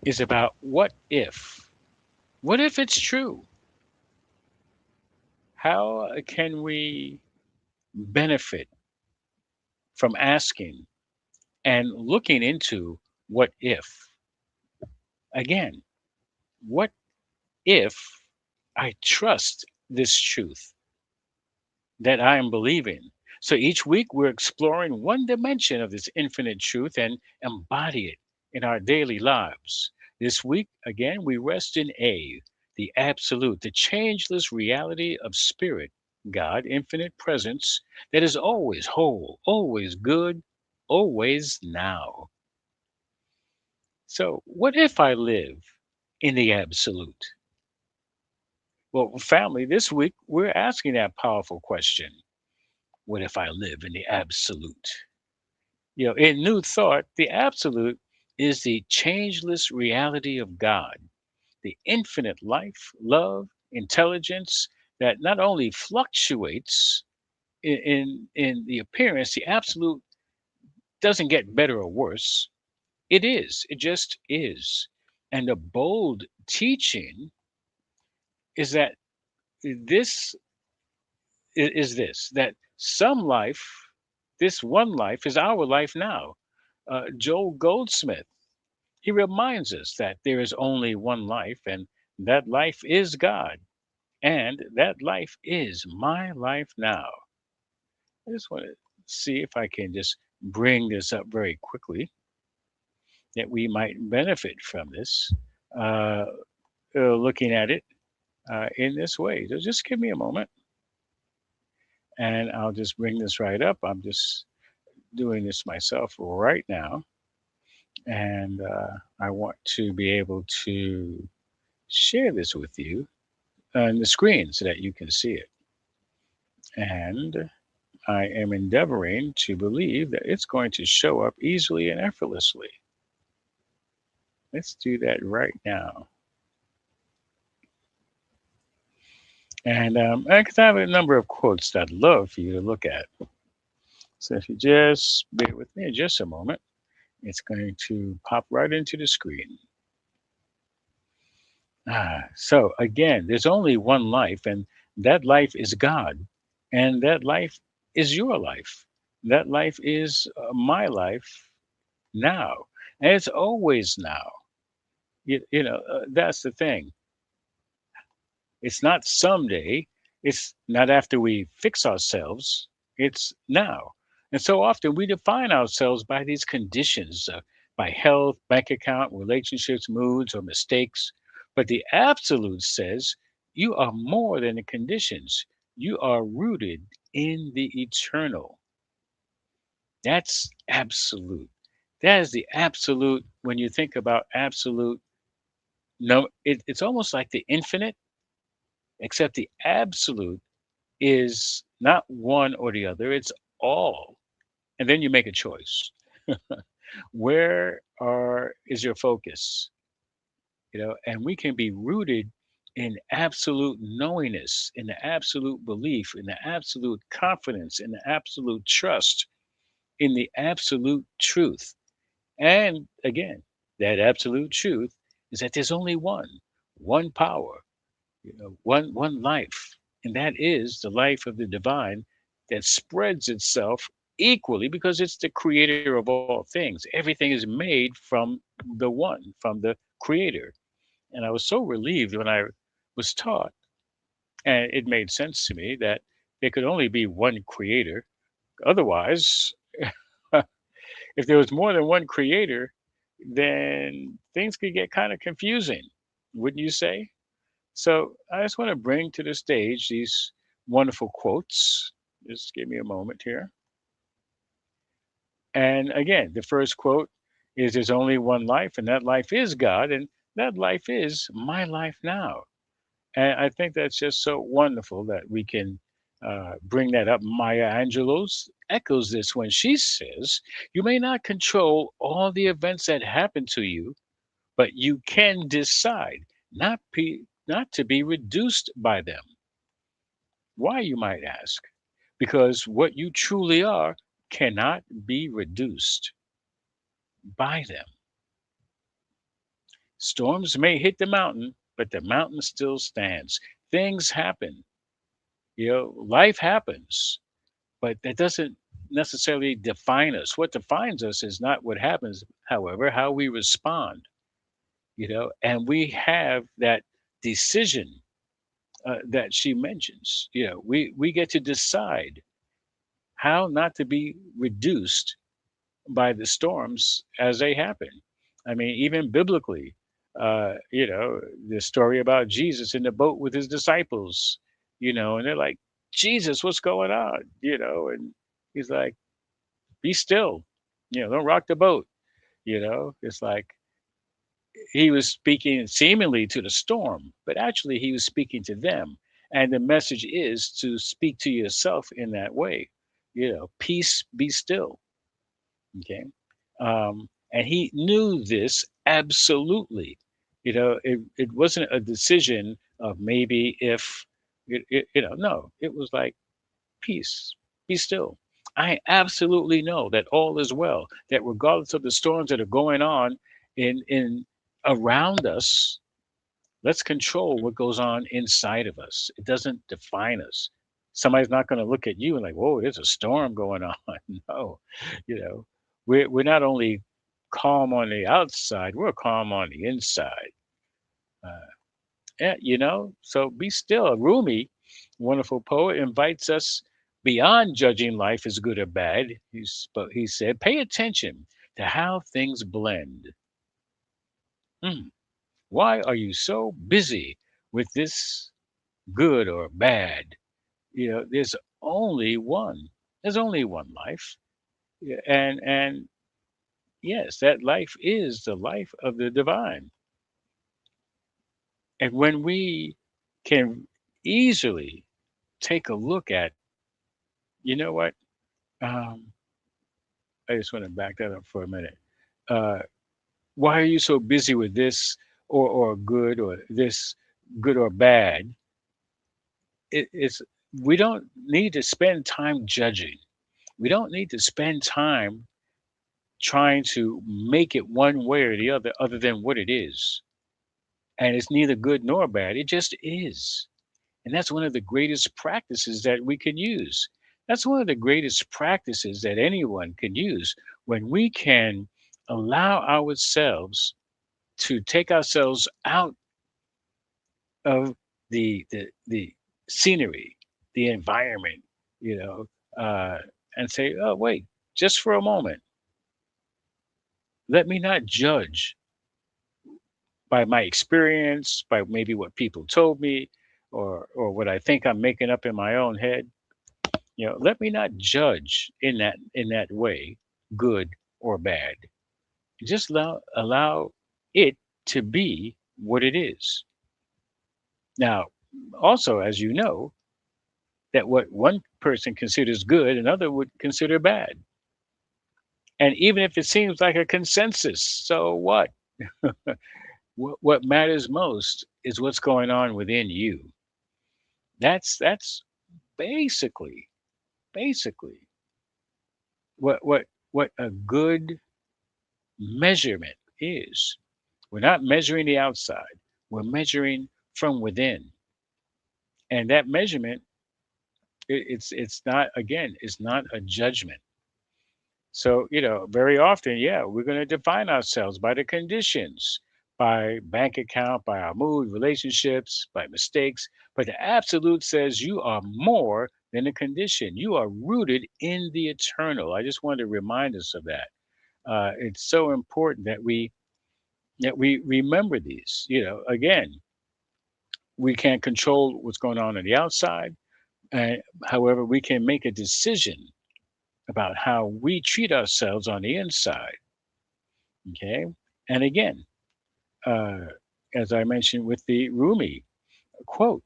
is about what if? What if it's true? How can we benefit from asking and looking into what if? Again, what if I trust this truth that I am believing? So each week we're exploring one dimension of this infinite truth and embody it in our daily lives. This week, again, we rest in A, the absolute, the changeless reality of spirit, God, infinite presence that is always whole, always good, always now. So, what if I live in the absolute? Well, family, this week we're asking that powerful question. What if I live in the absolute? In New Thought, the absolute is the changeless reality of God, the infinite life, love, intelligence that not only fluctuates in the appearance, the absolute doesn't get better or worse. It just is. And the bold teaching is that this is this that some life, this one life, is our life now. Joel Goldsmith, he reminds us that there is only one life, and that life is God, and that life is my life now. I just want to see if I can just bring this up very quickly that we might benefit from this, uh, looking at it in this way. So just give me a moment, and I'll just bring this right up. I'm just doing this myself right now, and I want to be able to share this with you on the screen so that you can see it. And I am endeavoring to believe that it's going to show up easily and effortlessly. Let's do that right now. And because I have a number of quotes that I'd love for you to look at. So if you just bear with me just a moment, it's going to pop right into the screen. So again, there's only one life, and that life is God, and that life is your life. That life is my life now, and it's always now. That's the thing. It's not someday. It's not after we fix ourselves. It's now. And so often we define ourselves by these conditions, by health, bank account, relationships, moods, or mistakes. But the absolute says you are more than the conditions. You are rooted in the eternal. That's absolute. That is the absolute. When you think about absolute, no, it's almost like the infinite, except the absolute is not one or the other, it's all. And then you make a choice. Where are is your focus? And we can be rooted in absolute knowingness, in the absolute belief, in the absolute confidence, in the absolute trust, in the absolute truth. And again, that absolute truth is that there's only one power, one life, and that is the life of the divine that spreads itself equally because it's the creator of all things. Everything is made from the one, from the creator. And I was so relieved when I was taught, and it made sense to me that there could only be one creator. Otherwise, if there was more than one creator, then things could get kind of confusing, wouldn't you say? So I just want to bring to the stage these wonderful quotes. Just give me a moment here. And again, the first quote is there's only one life, and that life is God, and that life is my life now. And I think that's just so wonderful that we can bring that up. Maya Angelou's echoes this when she says, "You may not control all the events that happen to you, but you can decide not to be reduced by them." Why, you might ask? Because what you truly are cannot be reduced by them. Storms may hit the mountain, but the mountain still stands. Things happen. Life happens, but that doesn't necessarily define us. What defines us is not what happens, however, how we respond. And we have that decision that she mentions. We get to decide how not to be reduced by the storms as they happen. I mean, even biblically, the story about Jesus in the boat with his disciples, and they're like, Jesus, what's going on? And he's like, be still, don't rock the boat. It's like he was speaking seemingly to the storm, but actually he was speaking to them. And the message is to speak to yourself in that way. Peace, be still. Okay. And he knew this absolutely. It wasn't a decision of maybe if, no, it was like, peace, be still. I absolutely know that all is well, that regardless of the storms that are going on in around us, let's control what goes on inside of us. It doesn't define us. Somebody's not going to look at you and like, whoa, there's a storm going on. No, you know, we're not only calm on the outside, we're calm on the inside. Uh, so be still. Rumi, wonderful poet, invites us beyond judging life as good or bad. He said, pay attention to how things blend. Hmm. Why are you so busy with this good or bad? There's only one. There's only one life. Yeah, and yes, that life is the life of the divine. And when we can easily take a look at, you know what? Um, I just want to back that up for a minute. Uh, why are you so busy with this or good or this good or bad? It's we don't need to spend time judging. We don't need to spend time trying to make it one way or the other than what it is. And it's neither good nor bad. It just is. And that's one of the greatest practices that we can use. That's one of the greatest practices that anyone can use when we can allow ourselves to take ourselves out of the scenery, the environment, you know, and say, oh wait, just for a moment, let me not judge by my experience, by maybe what people told me, or what I think I'm making up in my own head. Let me not judge in that way, good or bad. Just allow it to be what it is. Now, also, as you know, that what one person considers good, another would consider bad. And even if it seems like a consensus, so what? What matters most is what's going on within you. That's basically what a good measurement is. We're not measuring the outside. We're measuring from within. And that measurement, it's not, again, it's not a judgment. So, very often, yeah, we're going to define ourselves by the conditions, by bank account, by our mood, relationships, by mistakes. But the absolute says you are more than a condition. You are rooted in the eternal. I just wanted to remind us of that. It's so important that we remember these. Again, we can't control what's going on the outside. However, we can make a decision about how we treat ourselves on the inside. Okay. And again, uh, as I mentioned with the Rumi quote,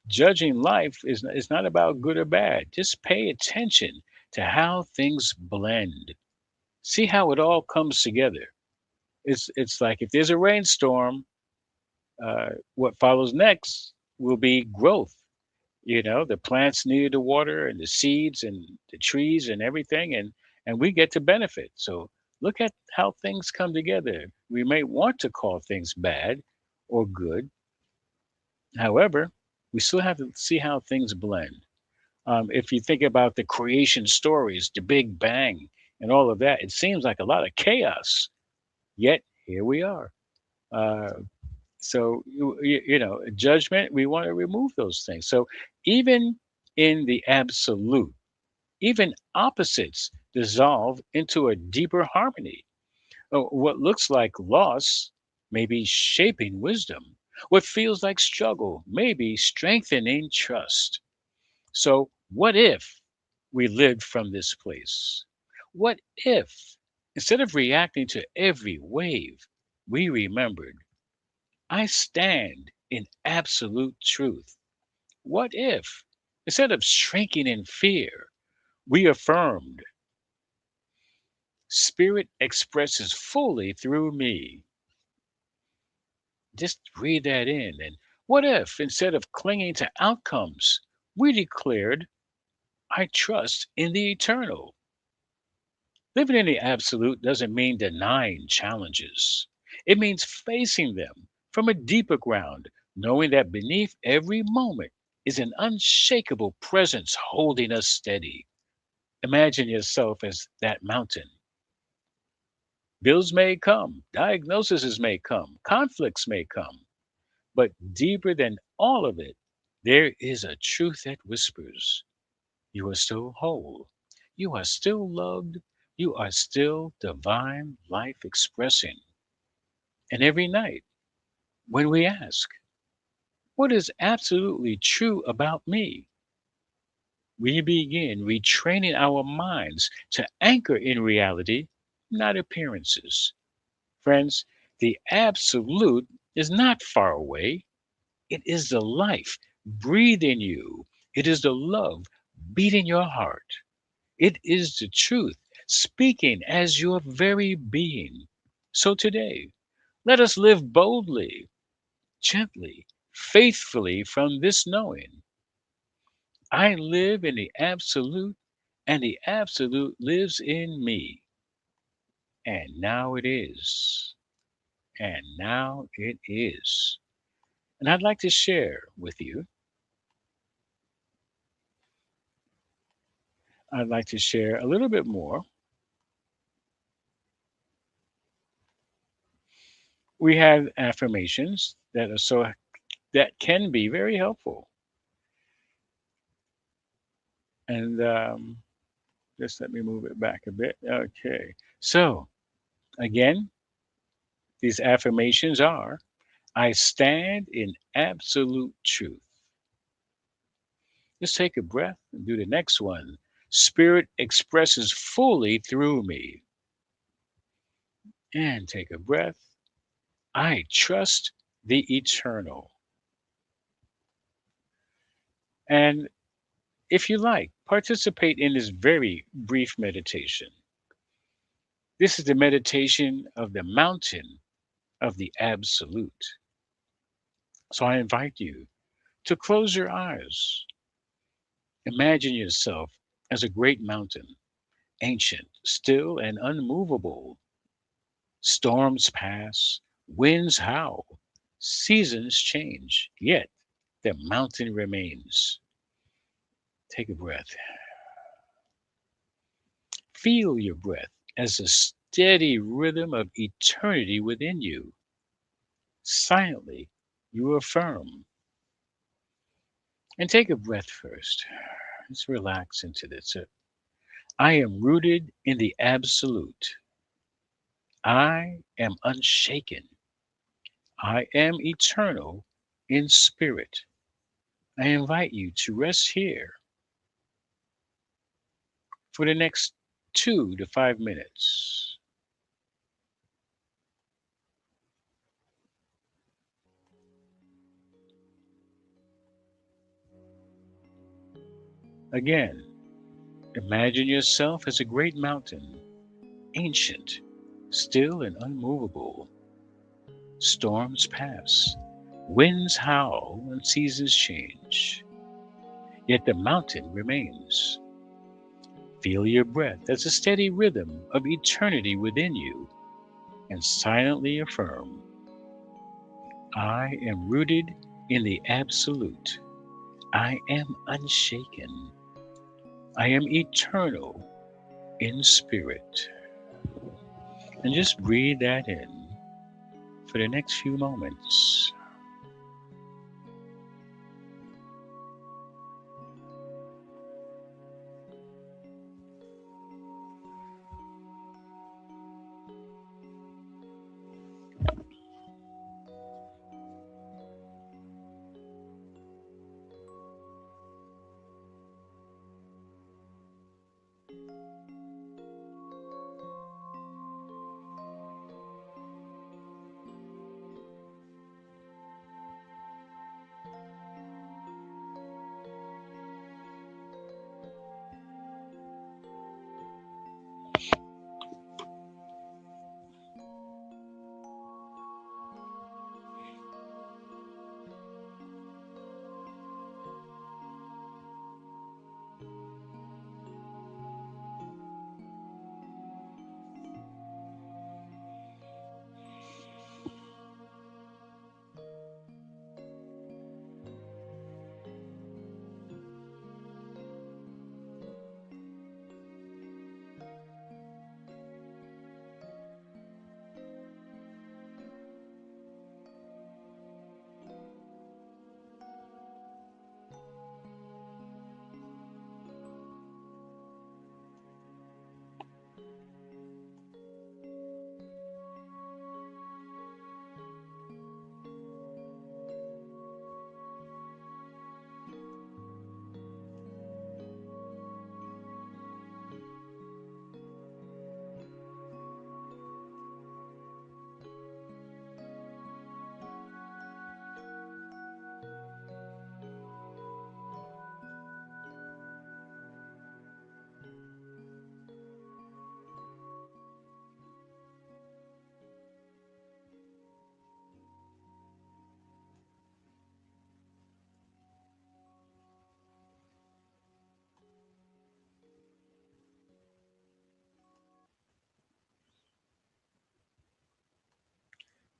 judging life is not about good or bad. Just pay attention to how things blend. See how it all comes together. It's like if there's a rainstorm, what follows next will be growth. The plants need the water and the seeds and the trees and everything, and we get to benefit. So Look at how things come together. We may want to call things bad or good. However, we still have to see how things blend. If you think about the creation stories, the Big Bang, and all of that, it seems like a lot of chaos. Yet here we are. Uh, so judgment. We want to remove those things. So even in the absolute, even opposites dissolve into a deeper harmony. What looks like loss may be shaping wisdom. What feels like struggle may be strengthening trust. So, what if we lived from this place? What if, instead of reacting to every wave, we remembered, I stand in absolute truth? What if, instead of shrinking in fear, we affirmed, Spirit expresses fully through me? Just read that in. And what if, instead of clinging to outcomes, we declared, I trust in the eternal? Living in the absolute doesn't mean denying challenges. It means facing them from a deeper ground, knowing that beneath every moment is an unshakable presence holding us steady. Imagine yourself as that mountain. Bills may come, diagnoses may come, conflicts may come, but deeper than all of it, there is a truth that whispers, you are still whole. You are still loved. You are still divine life expressing. And every night, when we ask, what is absolutely true about me? We begin retraining our minds to anchor in reality, not appearances. Friends, the absolute is not far away. It is the life breathing you. It is the love beating your heart. It is the truth speaking as your very being. So today, let us live boldly, gently, faithfully from this knowing. I live in the absolute, and the absolute lives in me. And now it is. And now it is. And I'd like to share with you, I'd like to share a little bit more. We have affirmations that can be very helpful. And just let me move it back a bit. Okay. So, again, these affirmations are, I stand in absolute truth. Just take a breath and do the next one. Spirit expresses fully through me. And take a breath. I trust the eternal. And if you like, participate in this very brief meditation. This is the meditation of the mountain of the absolute. So I invite you to close your eyes. Imagine yourself as a great mountain, ancient, still, and unmovable. Storms pass, winds howl, seasons change, yet the mountain remains. Take a breath. Feel your breath as a steady rhythm of eternity within you. Silently, you affirm. And take a breath first. Let's relax into this. I am rooted in the absolute. I am unshaken. I am eternal in spirit. I invite you to rest here for the next 2 to 5 minutes. Again, imagine yourself as a great mountain, ancient, still, and unmovable. Storms pass, winds howl, and seasons change. Yet the mountain remains. Feel your breath as a steady rhythm of eternity within you and silently affirm, I am rooted in the absolute. I am unshaken. I am eternal in spirit. And just breathe that in for the next few moments.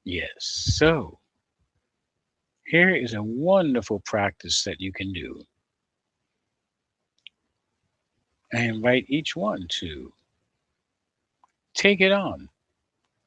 Yes, so here is a wonderful practice that you can do. I invite each one to take it on.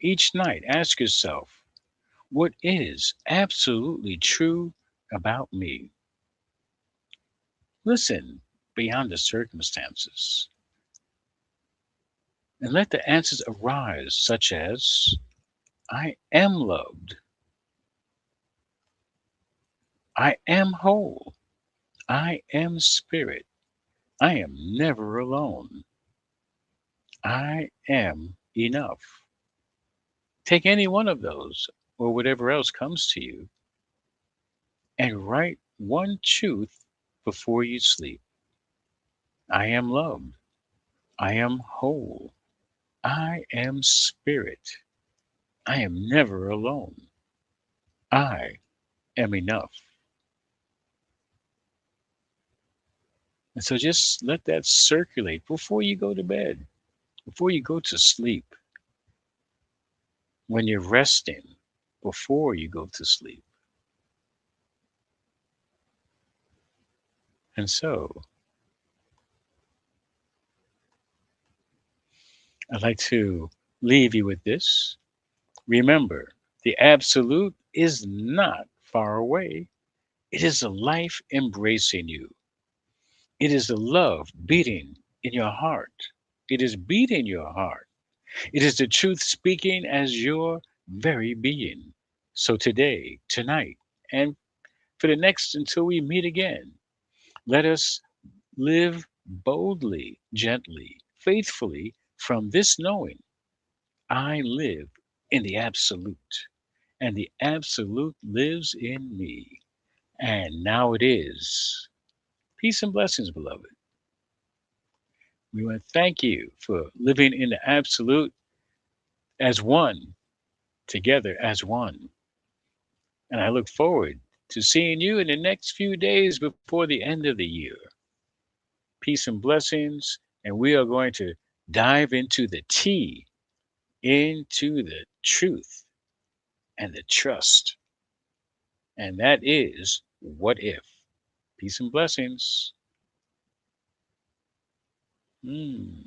Each night, ask yourself, what is absolutely true about me? Listen beyond the circumstances and let the answers arise, such as, I am loved, I am whole, I am spirit, I am never alone, I am enough. Take any one of those or whatever else comes to you and write one truth before you sleep. I am loved. I am whole. I am spirit. I am never alone. I am enough. And so just let that circulate before you go to bed, before you go to sleep, when you're resting, before you go to sleep. And so I'd like to leave you with this. Remember, the absolute is not far away. It is a life embracing you. It is the love beating in your heart. It is beating your heart. It is the truth speaking as your very being. So today, tonight, and for the next until we meet again, let us live boldly, gently, faithfully from this knowing I live in the absolute, and the absolute lives in me. And now it is. Peace and blessings, beloved. We want to thank you for living in the absolute as one, together as one. And I look forward to seeing you in the next few days before the end of the year. Peace and blessings. And we are going to dive into the T, into the truth and the trust. And that is what if. Peace and blessings. Mm.